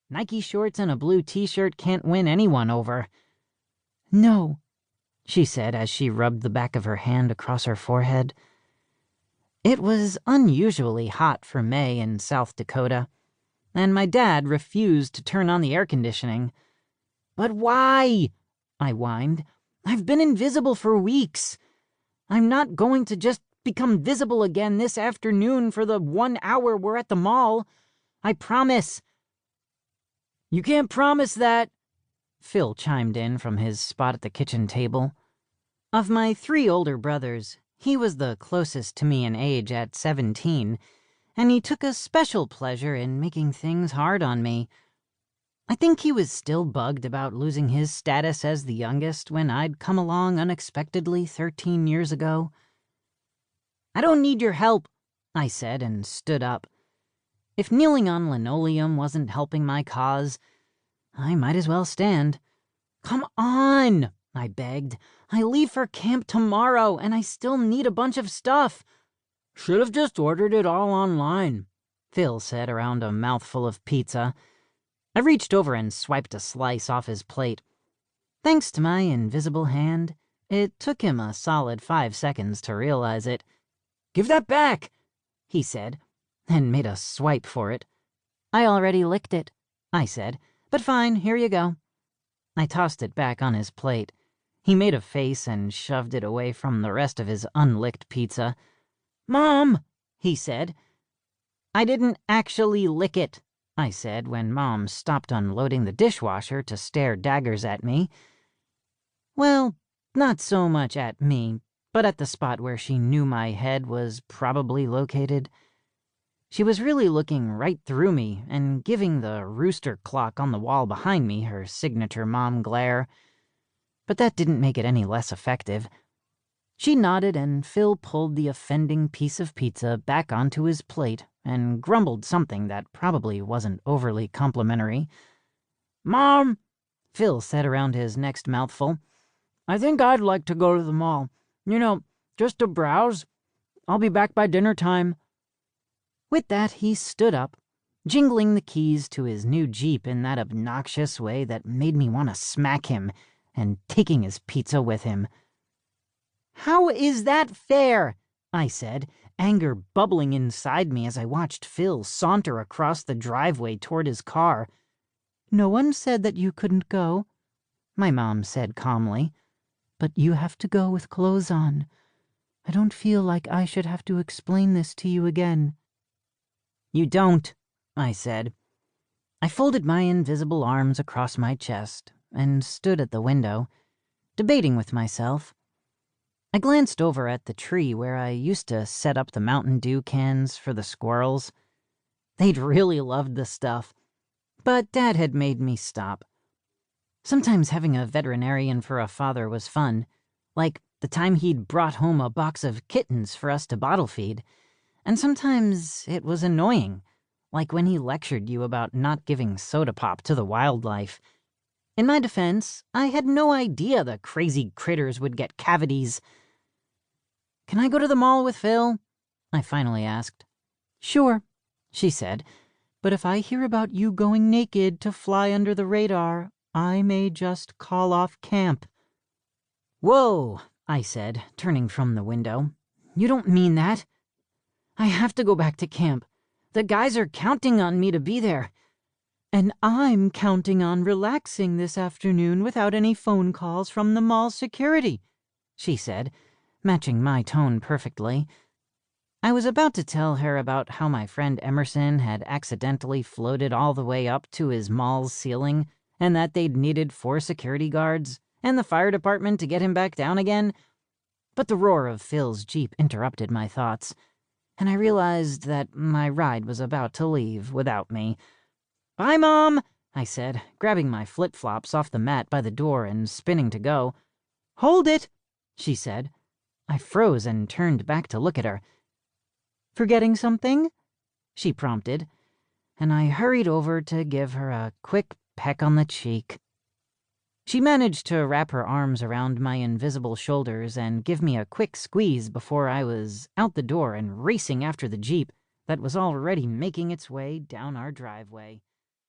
Nike shorts and a blue t-shirt can't win anyone over." "No," she said as she rubbed the back of her hand across her forehead. It was unusually hot for May in South Dakota, and my dad refused to turn on the air conditioning. "But why?" I whined. "I've been invisible for weeks. I'm not going to just become visible again this afternoon for the 1 hour we're at the mall. I promise." "You can't promise that," Phil chimed in from his spot at the kitchen table. Of my 3 older brothers, he was the closest to me in age at 17, and he took a special pleasure in making things hard on me. I think he was still bugged about losing his status as the youngest when I'd come along unexpectedly 13 years ago. "I don't need your help," I said and stood up. If kneeling on linoleum wasn't helping my cause, I might as well stand. "Come on," I begged. "I leave for camp tomorrow, and I still need a bunch of stuff." "Should have just ordered it all online," Phil said around a mouthful of pizza. I reached over and swiped a slice off his plate. Thanks to my invisible hand, it took him a solid 5 seconds to realize it. "Give that back," he said, and made a swipe for it. "I already licked it," I said, "but fine, here you go." I tossed it back on his plate. He made a face and shoved it away from the rest of his unlicked pizza. "Mom," he said. "I didn't actually lick it," I said when Mom stopped unloading the dishwasher to stare daggers at me. Well, not so much at me, but at the spot where she knew my head was probably located. She was really looking right through me and giving the rooster clock on the wall behind me her signature mom glare. But that didn't make it any less effective. She nodded, and Phil pulled the offending piece of pizza back onto his plate and grumbled something that probably wasn't overly complimentary. "Mom," Phil said around his next mouthful, "I think I'd like to go to the mall. Just to browse. I'll be back by dinner time." With that, he stood up, jingling the keys to his new Jeep in that obnoxious way that made me want to smack him, and taking his pizza with him. "How is that fair?" I said, anger bubbling inside me as I watched Phil saunter across the driveway toward his car. "No one said that you couldn't go," my mom said calmly. "But you have to go with clothes on. I don't feel like I should have to explain this to you again." "You don't," I said. I folded my invisible arms across my chest and stood at the window, debating with myself. I glanced over at the tree where I used to set up the Mountain Dew cans for the squirrels. They'd really loved the stuff, but Dad had made me stop. Sometimes having a veterinarian for a father was fun, like the time he'd brought home a box of kittens for us to bottle feed. And sometimes it was annoying, like when he lectured you about not giving soda pop to the wildlife. In my defense, I had no idea the crazy critters would get cavities. "Can I go to the mall with Phil?" I finally asked. "Sure," she said, "but if I hear about you going naked to fly under the radar, I may just call off camp." "Whoa," I said, turning from the window. "You don't mean that. I have to go back to camp. The guys are counting on me to be there." "And I'm counting on relaxing this afternoon without any phone calls from the mall security," she said, matching my tone perfectly. I was about to tell her about how my friend Emerson had accidentally floated all the way up to his mall's ceiling and that they'd needed 4 security guards and the fire department to get him back down again. But the roar of Phil's Jeep interrupted my thoughts, and I realized that my ride was about to leave without me. "Bye, Mom," I said, grabbing my flip-flops off the mat by the door and spinning to go. "Hold it," she said. I froze and turned back to look at her. "Forgetting something?" she prompted, and I hurried over to give her a quick peck on the cheek. She managed to wrap her arms around my invisible shoulders and give me a quick squeeze before I was out the door and racing after the Jeep that was already making its way down our driveway.